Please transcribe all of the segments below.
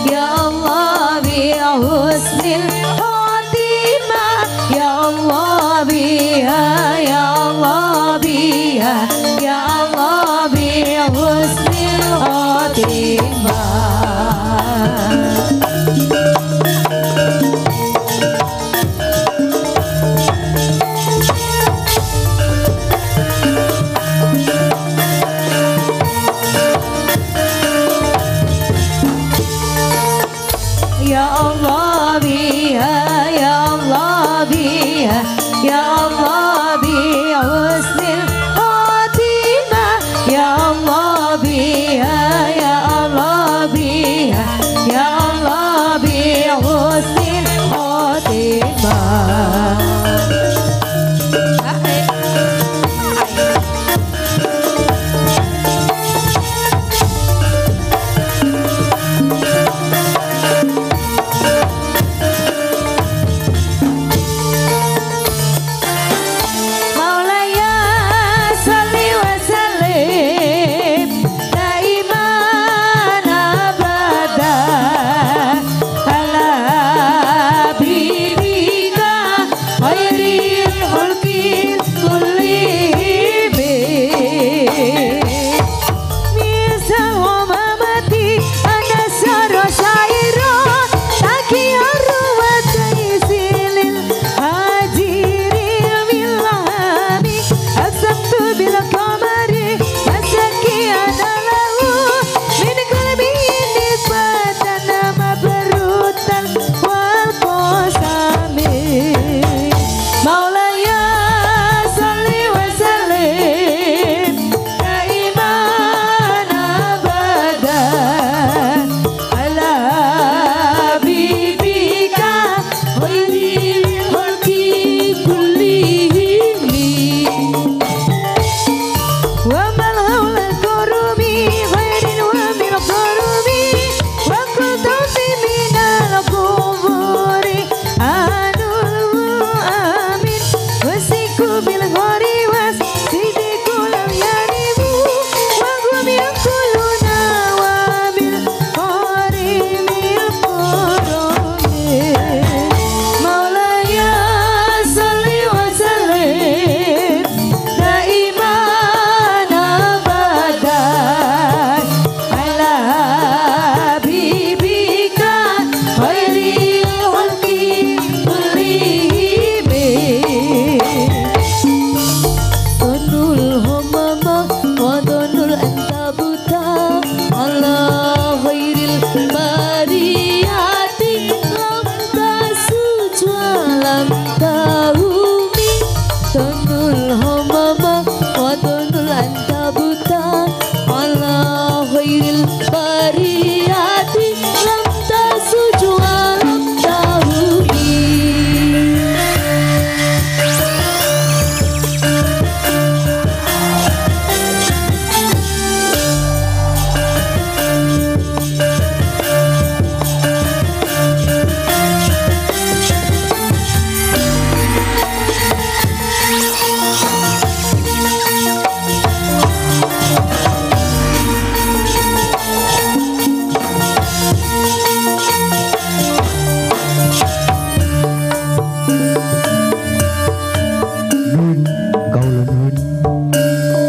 ya Allah bi husnil khotimah ya Allah biha ya Allah biha ya Allah bi husnil khotimah. Ya Allah biha ya Allah biha ya Allah bi husnil khotimah ya Allah biha ya Allah biha ya Allah bi husnil khotimah.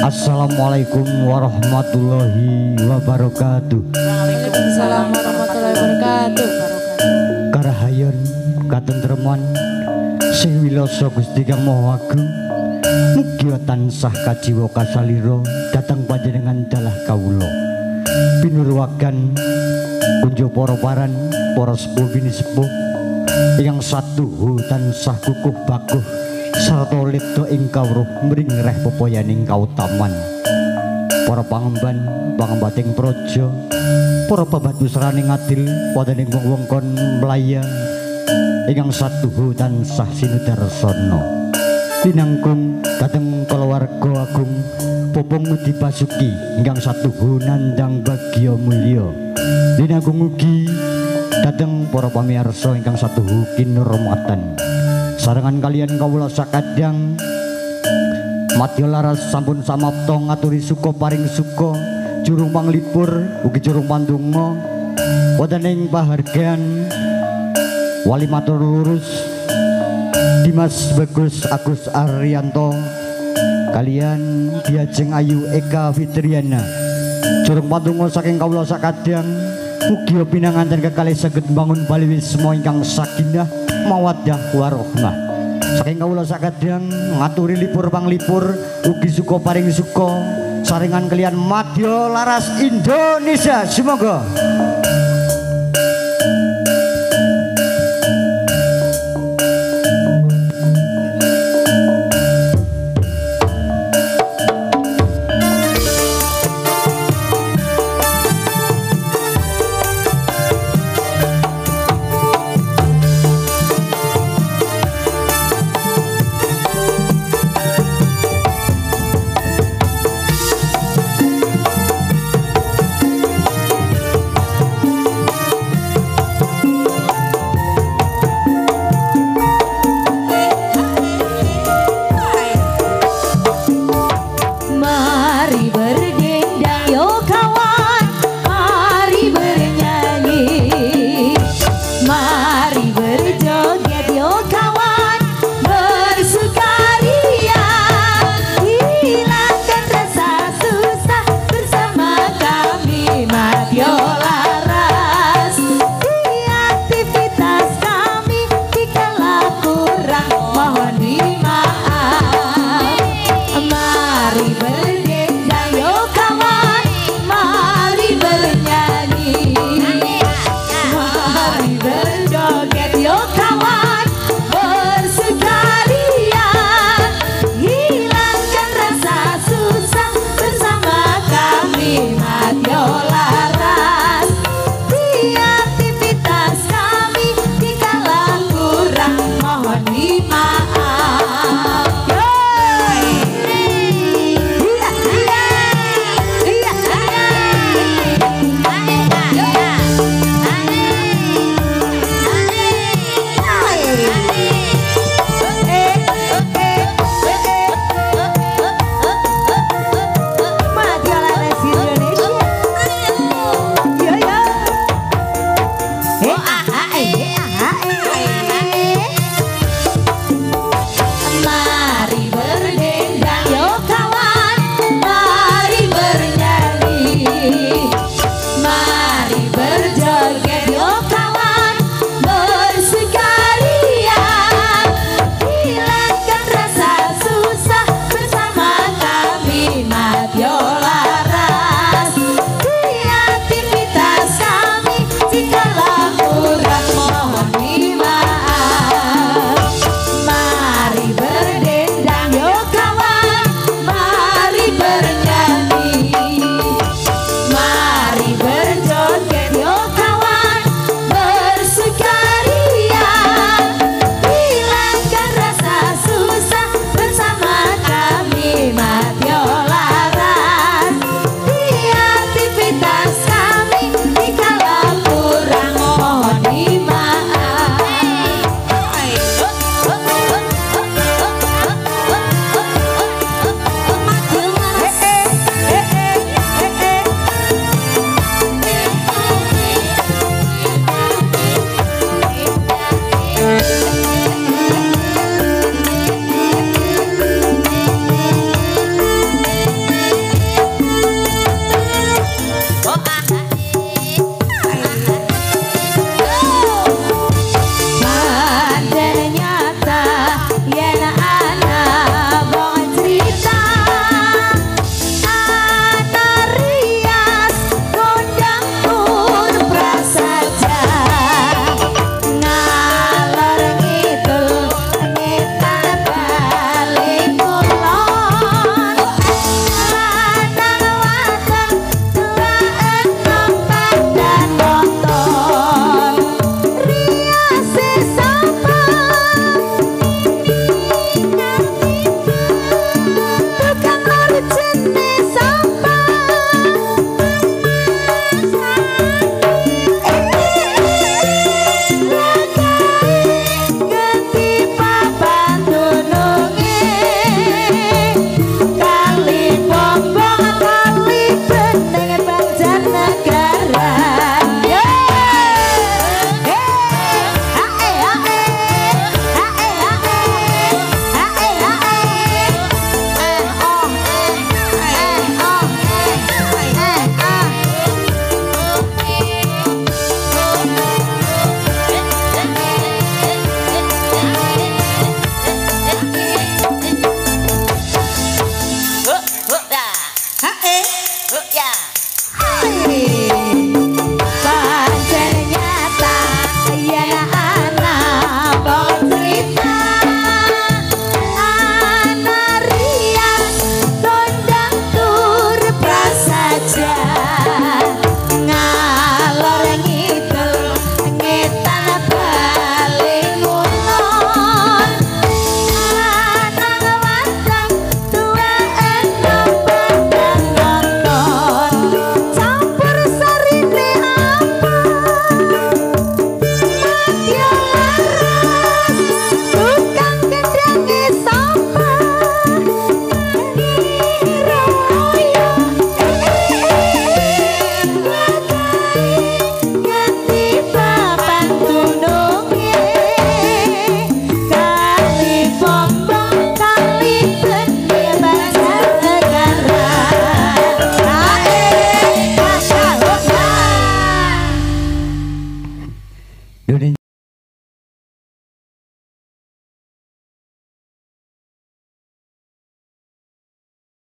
Assalamualaikum warahmatullahi wabarakatuh. Waalaikumsalam warahmatullahi wabarakatuh. Karahayon katentreman sing wilasa Gusti Kang Maha Agung mugia tansah kajiwa kasalira dhateng panjenengan dalah kawula. Pinurwagan kunjo para paran para sepuh bini sepuh ingkang satuhu tansah kukuh bakuh sarta lipta ing kawruh mringreh pepoyaning kautaman. Para pangemban pangembating praja, para pambadusraning adil wonten ing wewengkon mlaya ingkang satuhu tansah sinudarsana. Pinangkung dhateng kulawarga agung Popong Mudi Basuki ingkang satuhu nandhang bagya mulya. Pinangkung ugi dhateng para pamirsa ingkang satuhu kinurmatan. Sarengan kalian kawula sakadang madya laras sampun samapta ngaturi suka paring suka jurung panglipur ugi jurung pandonga wonten ing pahargyan wali matur lurus Dimas Bagus Agus Arianto kalian Diajeng Ayu Eka Fitriana jurung patungo saking kawula sakadang mugi pinanganten kekalih saged bangun bali wisma ingkang sakinah mawaddah warahmah saking kawula sakadang ngaturi lipur panglipur ugi suka paring suka saringan kalian madya laras Indonesia semoga